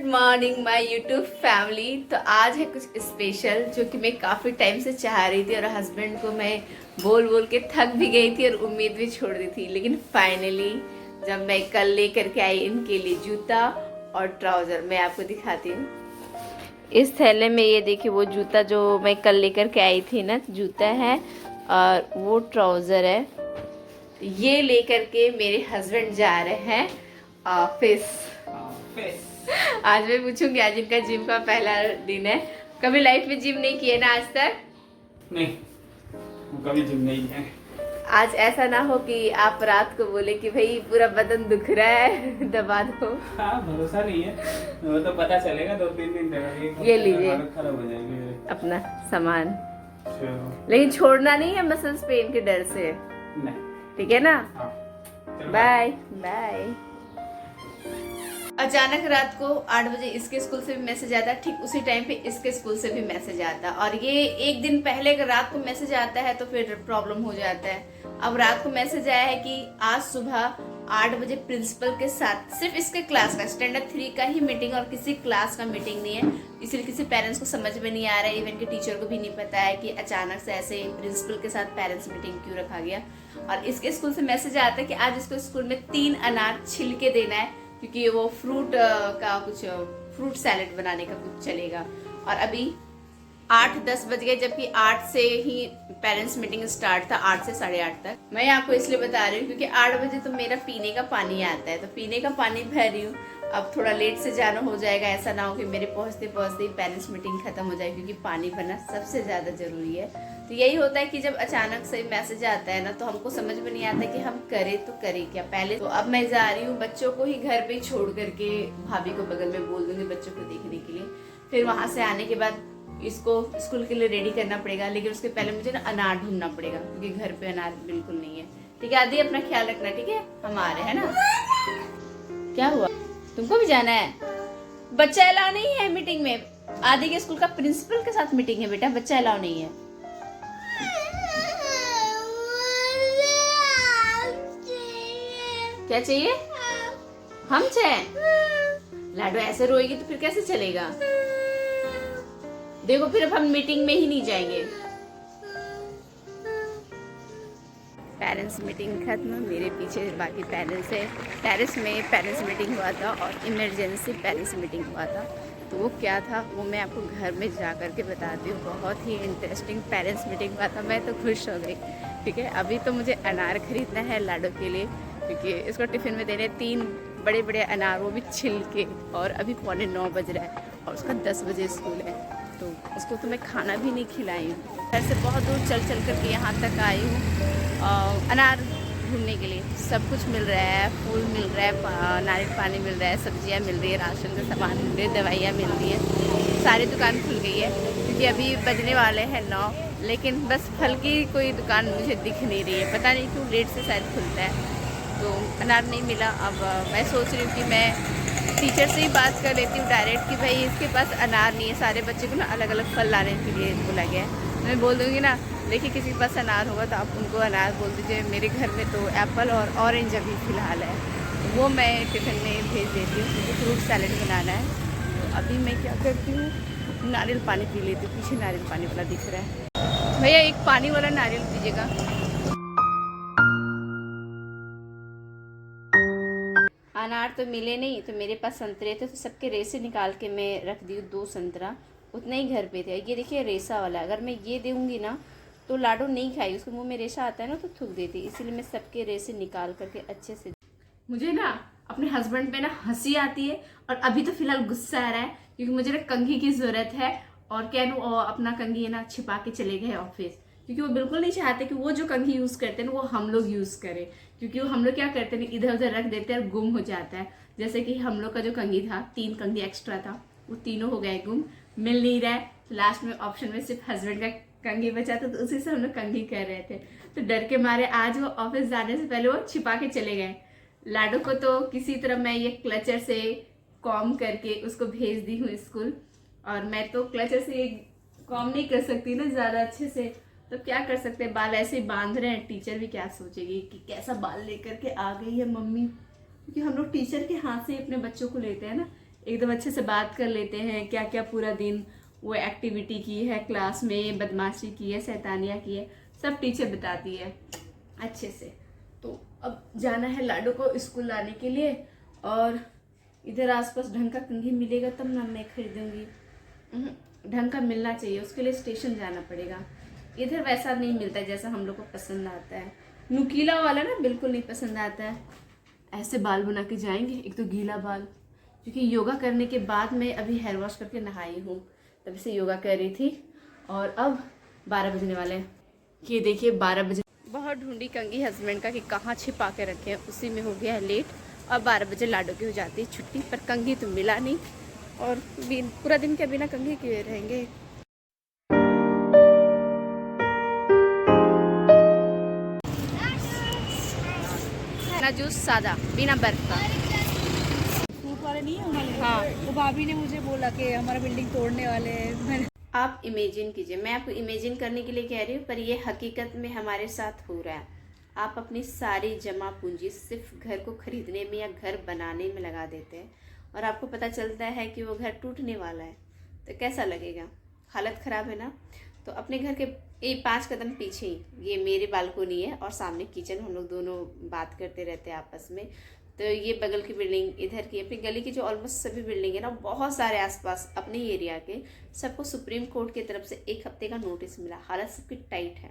Morning my YouTube family. तो आज है कुछ स्पेशल जो कि मैं काफ़ी टाइम से चाह रही थी और हस्बैंड को मैं बोल बोल के थक भी गई थी और उम्मीद भी छोड़ दी थी। लेकिन फाइनली जब मैं कल लेकर के आई इनके लिए जूता और ट्राउज़र, मैं आपको दिखाती हूँ। इस थैले में ये देखिए वो जूता जो मैं कल लेकर के आई थी ना, जूता है और वो ट्राउज़र है। ये लेकर के मेरे हस्बैंड जा रहे हैं ऑफिस। आज मैं पूछूंगी, आज इनका जिम का पहला दिन है। कभी लाइफ में जिम नहीं किए ना आज तक? नहीं, कभी जिम नहीं है। आज ऐसा ना हो कि आप रात को बोले कि भाई पूरा बदन दुख रहा है दबा दो। हाँ, भरोसा नहीं है, वो तो पता चलेगा 2-3 दिन तक। ये लीजिए खराब हो जाएगी अपना सामान, चलो। लेकिन छोड़ना नहीं है मसल्स पेन के डर से। नहीं, ठीक है ना? हाँ, बाय बाय। अचानक रात को 8 बजे इसके स्कूल से भी मैसेज आता है, ठीक उसी टाइम पे इसके स्कूल से भी मैसेज आता है। और ये एक दिन पहले अगर रात को मैसेज आता है तो फिर प्रॉब्लम हो जाता है। अब रात को मैसेज आया है कि आज सुबह 8 बजे प्रिंसिपल के साथ सिर्फ इसके क्लास का स्टैंडर्ड 3 का ही मीटिंग और किसी क्लास का मीटिंग नहीं है। इसलिए किसी पेरेंट्स को समझ में नहीं आ रहा है, इवन के टीचर को भी नहीं पता है कि अचानक से ऐसे प्रिंसिपल के साथ पेरेंट्स मीटिंग क्यों रखा गया। और इसके स्कूल से मैसेज आता है कि आज इसको स्कूल में 3 अनार छिल के देना है, क्योंकि वो फ्रूट का कुछ फ्रूट सैलेड बनाने का कुछ चलेगा। और अभी 8-10 बज गए, जबकि 8 से ही पेरेंट्स मीटिंग स्टार्ट था, 8 से 8:30 तक। मैं आपको इसलिए बता रही हूँ क्योंकि 8 बजे तो मेरा पीने का पानी आता है, तो पीने का पानी भर रही हूँ। अब थोड़ा लेट से जाना हो जाएगा, ऐसा ना हो कि मेरे पहुँचते पहुँचते ही पेरेंट्स मीटिंग खत्म हो जाए, क्योंकि पानी भरना सबसे ज़्यादा ज़रूरी है। तो यही होता है कि जब अचानक से मैसेज आता है ना, तो हमको समझ में नहीं आता कि हम करें तो करें क्या। पहले तो अब मैं जा रही हूँ, बच्चों को ही घर पे छोड़ करके भाभी को बगल में बोल दूंगी बच्चों को देखने के लिए। फिर वहां से आने के बाद इसको स्कूल के लिए रेडी करना पड़ेगा, लेकिन उसके पहले मुझे ना अनार ढूंढना पड़ेगा, क्योंकि घर पे अनार बिल्कुल नहीं है। ठीक है आदि, अपना ख्याल रखना, ठीक है? हम आ रहे हैं ना। क्या हुआ, तुमको भी जाना है? बच्चा अलाउ नहीं है मीटिंग में। आदि के स्कूल का प्रिंसिपल के साथ मीटिंग है बेटा, बच्चा अलाउ नहीं है। क्या चाहिए? हम चाहिए? लाडो ऐसे रोएगी तो फिर कैसे चलेगा? देखो फिर अब हम मीटिंग में ही नहीं जाएंगे। पेरेंट्स मीटिंग खत्म, मेरे पीछे बाकी पेरेंट्स है। टेरेस में पेरेंट्स मीटिंग हुआ था और इमरजेंसी पेरेंट्स मीटिंग हुआ था। तो वो क्या था वो मैं आपको घर में जा कर के बताती हूँ। बहुत ही इंटरेस्टिंग पेरेंट्स मीटिंग हुआ था, मैं तो खुश हो गई। ठीक है, अभी तो मुझे अनार खरीदना है लाडो के लिए, क्योंकि इसको टिफ़िन में देने 3 बड़े बड़े अनार, वो भी छिल के। और अभी 8:45 बज रहा है और उसका 10 बजे स्कूल है, तो उसको तो मैं खाना भी नहीं खिलाई हूँ। घर से बहुत दूर चल चल करके यहाँ तक आई हूँ अनार ढूंढने के लिए। सब कुछ मिल रहा है, फूल मिल रहा है, नारियल पानी मिल रहा है, सब्जियाँ मिल रही है, राशन का सामान मिल रही है, दवाइयाँ मिल रही है, सारी दुकान खुल गई है। क्योंकि अभी बजने वाले हैं 9, लेकिन बस फल की कोई दुकान मुझे दिख नहीं रही है, पता नहीं क्यों, लेट से शायद खुलता है। तो अनार नहीं मिला। अब मैं सोच रही हूँ कि मैं टीचर से ही बात कर लेती हूँ डायरेक्ट कि भाई इसके पास अनार नहीं है। सारे बच्चे को ना अलग अलग फल लाने के लिए बोला गया है। मैं बोल दूँगी ना, देखिए किसी के पास अनार होगा तो आप उनको अनार बोल दीजिए। मेरे घर में तो एप्पल और ऑरेंज अभी फ़िलहाल है, तो वो मैं टिफ़िन में भेज देती हूँ, क्योंकि फ्रूट सैलेड बनाना है। तो अभी मैं क्या करती हूँ, नारियल पानी पी लेती हूँ। पीछे नारियल पानी वाला दिख रहा है, भैया एक पानी वाला नारियल दीजिएगा। अनार तो मिले नहीं, तो मेरे पास संतरे थे, तो सबके रेसे निकाल के मैं रख दी 2 संतरा, उतने ही घर पे थे। ये देखिए रेसा वाला, अगर मैं ये दूंगी ना तो लाडो नहीं खाई, उसके मुंह में रेसा आता है ना तो थूक देती, इसीलिए मैं सबके रेसे निकाल करके अच्छे से। मुझे ना अपने हस्बैंड पे ना हंसी आती है, और अभी तो फिलहाल गुस्सा आ रहा है, क्योंकि मुझे ना कंघी की ज़रूरत है। और क्या अपना कंघी है ना छिपा के चले गए ऑफिस, क्योंकि वो बिल्कुल नहीं चाहते कि वो जो कंघी यूज़ करते हैं ना वो हम लोग यूज़ करें। क्योंकि वो हम लोग क्या करते हैं, इधर उधर रख देते हैं और गुम हो जाता है। जैसे कि हम लोग का जो कंघी था, 3 कंघी एक्स्ट्रा था, वो तीनों हो गए गुम, मिल नहीं रहा है। तो लास्ट में ऑप्शन में सिर्फ हस्बैंड का कंघी बचा था, तो उसी से हम लोग कंघी कर रहे थे। तो डर के मारे आज वो ऑफिस जाने से पहले वो छिपा के चले गए। लाडो को तो किसी तरह मैं ये क्लचर से कॉम करके उसको भेज दी हूँ स्कूल, और मैं तो क्लचर से कॉम नहीं कर सकती ना ज़्यादा अच्छे से, तो क्या कर सकते हैं, बाल ऐसे ही बांध रहे हैं। टीचर भी क्या सोचेगी कि कैसा बाल लेकर के आ गई है मम्मी, क्योंकि हम लोग टीचर के हाथ से अपने बच्चों को लेते हैं ना, एकदम अच्छे से बात कर लेते हैं, क्या क्या पूरा दिन वो एक्टिविटी की है क्लास में, बदमाशी की है, शैतानियाँ की है, सब टीचर बताती है अच्छे से। तो अब जाना है लाडो को स्कूल लाने के लिए, और इधर आसपास ढंग का कंघी मिलेगा तब ना मैं खरीदूंगी। ढंग का मिलना चाहिए, उसके लिए स्टेशन जाना पड़ेगा। इधर वैसा नहीं मिलता जैसा हम लोग को पसंद आता है, नुकीला वाला ना बिल्कुल नहीं पसंद आता है। ऐसे बाल बना के जाएंगे, एक तो गीला बाल, क्योंकि योगा करने के बाद मैं अभी हेयर वॉश करके नहाई हूँ, तभी से योगा कर रही थी। और अब 12 बजने वाले हैं, ये देखिए 12 बजे। बहुत ढूंढी कंघी हस्बैंड का कि कहाँ छिपा के रखे हैं, उसी में हो गया है लेट। और 12 बजे लाडो की हो जाती है छुट्टी, पर कंघी तो मिला नहीं, और पूरा दिन के बिना कंघी किए रहेंगे। जूस सादा बिना बर्फ का। फ्रूट वाले नहीं है हमारे? हाँ, तो भाभी ने मुझे बोला कि हमारा बिल्डिंग तोड़ने वाले हैं। आप इमेजिन कीजिए, मैं आपको इमेजिन करने के लिए कह रही हूँ, पर ये हकीकत में हमारे साथ हो रहा है। आप अपनी सारी जमा पूंजी सिर्फ घर को खरीदने में या घर बनाने में लगा देते हैं, और आपको पता चलता है कि वो घर टूटने वाला है, तो कैसा लगेगा? हालत ख़राब है ना। तो अपने घर के 5 कदम पीछे ही ये मेरी बालकोनी है, और सामने किचन, हम लोग दोनों बात करते रहते हैं आपस में। तो ये बगल की बिल्डिंग, इधर की अपनी गली की जो ऑलमोस्ट सभी बिल्डिंग है ना, बहुत सारे आसपास अपने एरिया के, सबको सुप्रीम कोर्ट की तरफ से 1 हफ्ते का नोटिस मिला। हालत सबकी टाइट है,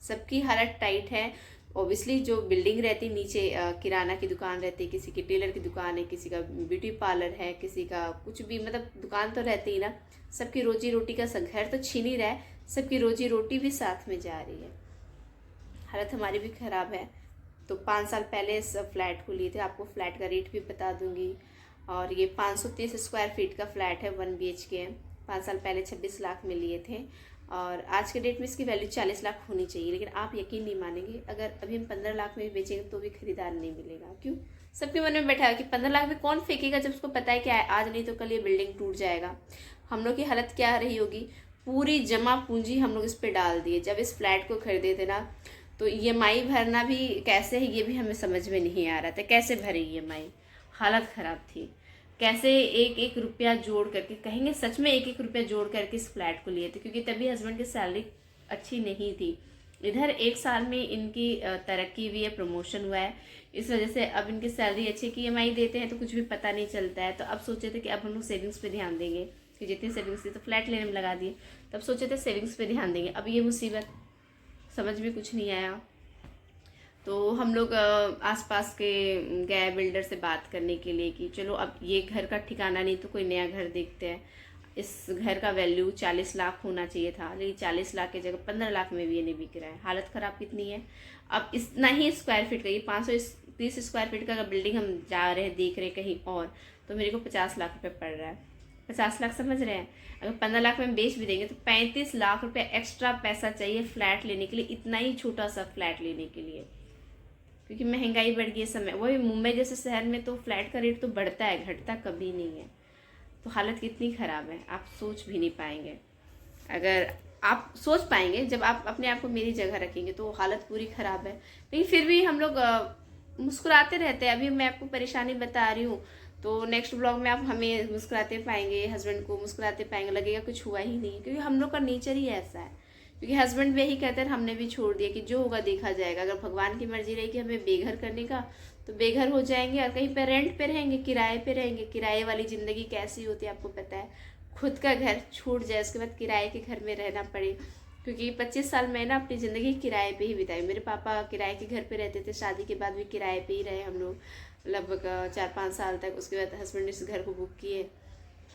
सबकी हालत टाइट है। ऑब्वियसली जो बिल्डिंग रहती नीचे, किराना की दुकान रहती है, किसी की टेलर की दुकान है, किसी का ब्यूटी पार्लर है, किसी का कुछ भी, मतलब दुकान तो रहती ही ना। सबकी रोजी रोटी का घर तो छीन ही रहा है, सबकी रोजी रोटी भी साथ में जा रही है। हालत हमारी भी ख़राब है। तो 5 साल पहले इस फ्लैट को लिए थे, आपको फ्लैट का रेट भी बता दूंगी। और ये 530 स्क्वायर फीट का फ्लैट है, 1 BHK है। 5 साल पहले 26 लाख में लिए थे, और आज के डेट में इसकी वैल्यू 40 लाख होनी चाहिए। लेकिन आप यकीन नहीं मानेंगे, अगर अभी हम 15 लाख में भी बेचेंगे तो भी खरीदार नहीं मिलेगा। क्यों? सबके मन में बैठा है कि 15 लाख में कौन फेंकेगा, जब उसको पता है कि आज नहीं तो कल ये बिल्डिंग टूट जाएगा। हम लोग की हालत क्या रही होगी, पूरी जमा पूंजी हम लोग इस पर डाल दिए। जब इस फ्लैट को खरीदे थे ना, तो EMI भरना भी कैसे है ये भी हमें समझ में नहीं आ रहा था, कैसे भरे EMI। हालत ख़राब थी। कैसे एक एक रुपया जोड़ करके, कहेंगे सच में एक एक रुपया जोड़ करके इस फ्लैट को लिए थे, क्योंकि तभी हस्बैंड की सैलरी अच्छी नहीं थी। इधर 1 साल में इनकी तरक्की हुई है, प्रमोशन हुआ है, इस वजह से अब इनकी सैलरी अच्छी की EMI देते हैं तो कुछ भी पता नहीं चलता है। तो अब सोचे थे कि अब हम लोग सेविंग्स पे ध्यान देंगे, कि जितनी सेविंग्स थी तो फ्लैट लेने में लगा दिए, तब सोचे थे सेविंग्स पे ध्यान देंगे। अब ये मुसीबत, समझ में कुछ नहीं आया। तो हम लोग आसपास के गए बिल्डर से बात करने के लिए कि चलो अब ये घर का ठिकाना नहीं तो कोई नया घर देखते हैं। इस घर का वैल्यू 40 लाख होना चाहिए था, लेकिन 40 लाख की जगह 15 लाख में भी ये नहीं बिक रहा है। हालत ख़राब कितनी है। अब इतना ही स्क्वायर फीट का, ये 530 स्क्वायर फीट का बिल्डिंग हम जा रहे हैं देख रहे कहीं और, तो मेरे को 50 लाख रुपये पड़ रहा है। 50 लाख समझ रहे हैं, अगर 15 लाख में बेच भी देंगे तो 35 लाख रुपये एक्स्ट्रा पैसा चाहिए फ्लैट लेने के लिए, इतना ही छोटा सा फ्लैट लेने के लिए, क्योंकि महंगाई बढ़ गई है समय। वही मुंबई जैसे शहर में तो फ्लैट का रेट तो बढ़ता है, घटता कभी नहीं है। तो हालत कितनी ख़राब है, आप सोच भी नहीं पाएंगे। अगर आप सोच पाएंगे जब आप अपने आप को मेरी जगह रखेंगे, तो हालत पूरी ख़राब है। लेकिन फिर भी हम लोग मुस्कुराते रहते हैं। अभी मैं आपको परेशानी बता रही हूँ, तो नेक्स्ट ब्लॉग में आप हमें मुस्कुराते पाएंगे, हस्बैंड को मुस्कुराते पाएंगे, लगेगा कुछ हुआ ही नहीं, क्योंकि हम लोग का नेचर ही ऐसा है। क्योंकि हस्बैंड भी यही कहते हैं, हमने भी छोड़ दिया कि जो होगा देखा जाएगा। अगर भगवान की मर्जी रही कि हमें बेघर करने का, तो बेघर हो जाएंगे, और कहीं पे रेंट पे रहेंगे, किराए पे रहेंगे। किराए वाली ज़िंदगी कैसी होती है आपको पता है। खुद का घर छूट जाए, उसके बाद किराए के घर में रहना पड़े। क्योंकि 25 साल मैं ना अपनी ज़िंदगी किराए पे ही बिताई। मेरे पापा किराए के घर पे रहते थे, शादी के बाद भी किराए पे ही रहे हम लोग लगभग 4-5 साल तक। उसके बाद हस्बैंड ने इस घर को बुक किए,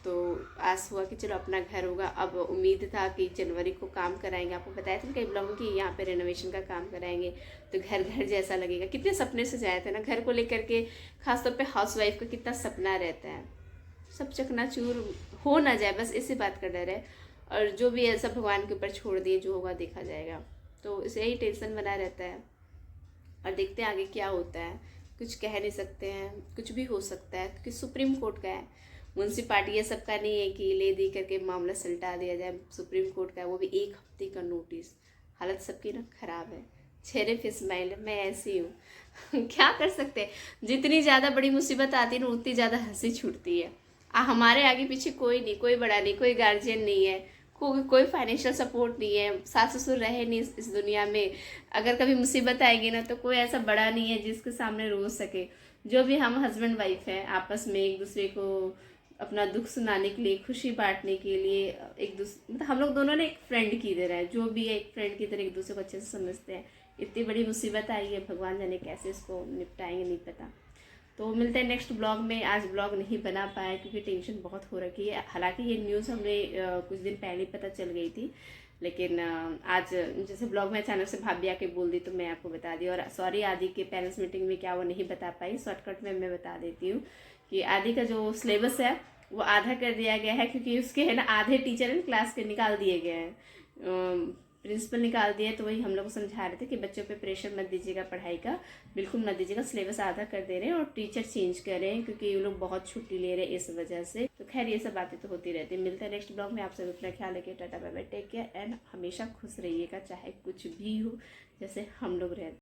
तो आस हुआ कि चलो अपना घर होगा। अब उम्मीद था कि जनवरी को काम कराएंगे, आपको बताया था कई ब्लॉग कि यहाँ पे रेनोवेशन का काम कराएंगे, तो घर घर जैसा लगेगा। कितने सपने से जाए थे ना घर को लेकर के, खासतौर पे हाउसवाइफ का कितना सपना रहता है, सब चकनाचूर हो ना जाए, बस इसी बात का डर है। और जो भी है सब भगवान के ऊपर छोड़ दिए, जो होगा देखा जाएगा। तो इसे ही टेंशन बना रहता है, और देखते हैं आगे क्या होता है। कुछ कह नहीं सकते हैं, कुछ भी हो सकता है, क्योंकि सुप्रीम कोर्ट का है। म्यूनसिपाल्टी ये सबका नहीं है कि ले दे करके मामला सलटा दिया जाए, सुप्रीम कोर्ट का है, वो भी 1 हफ्ते का नोटिस। हालत सबकी ना ख़राब है, चेहरे पे स्माइल है, मैं ऐसी हूँ क्या कर सकते हैं। जितनी ज़्यादा बड़ी मुसीबत आती है ना, उतनी ज़्यादा हंसी छूटती है। हमारे आगे पीछे कोई नहीं, कोई बड़ा नहीं, कोई गार्जियन नहीं है, कोई फाइनेंशियल सपोर्ट नहीं है, सास ससुर रहे नहीं इस दुनिया में। अगर कभी मुसीबत आएगी ना तो कोई ऐसा बड़ा नहीं है जिसके सामने रो सके। जो भी हम हस्बैंड वाइफ हैं आपस में एक दूसरे को अपना दुख सुनाने के लिए, खुशी बांटने के लिए, एक दूसरे मतलब हम लोग दोनों ने एक फ्रेंड की तरह है, जो भी है एक फ्रेंड की तरह एक दूसरे को अच्छे से समझते हैं। इतनी बड़ी मुसीबत आई है, भगवान जाने कैसे इसको निपटाएंगे नहीं पता। तो मिलते हैं नेक्स्ट ब्लॉग में। आज ब्लॉग नहीं बना पाया क्योंकि टेंशन बहुत हो रखी है। हालांकि ये न्यूज़ हमें कुछ दिन पहले पता चल गई थी, लेकिन आज जैसे ब्लॉग में अचानक से भाभी आके बोल दी तो मैं आपको बता दी। और सॉरी आदि के पेरेंट्स मीटिंग में क्या वो नहीं बता पाई, शॉर्टकट में मैं बता देती हूँ कि आदि का जो सिलेबस है वो आधा कर दिया गया है, क्योंकि उसके है ना आधे टीचर क्लास के निकाल दिए गए हैं, प्रिंसिपल निकाल दिए। तो वही हम लोग को समझा रहे थे कि बच्चों पे प्रेशर मत दीजिएगा, पढ़ाई का बिल्कुल मत दीजिएगा, सिलेबस आधा कर दे रहे हैं और टीचर चेंज कर रहे हैं क्योंकि ये लोग बहुत छुट्टी ले रहे हैं इस वजह से। तो खैर ये सब बातें तो होती रहती है। मिलते हैं नेक्स्ट ब्लॉग में। आप सब अपना ख्याल रखिए, tata bye bye, take care and हमेशा खुश रहिएगा, चाहे कुछ भी हो जैसे हम लोग रहते हैं।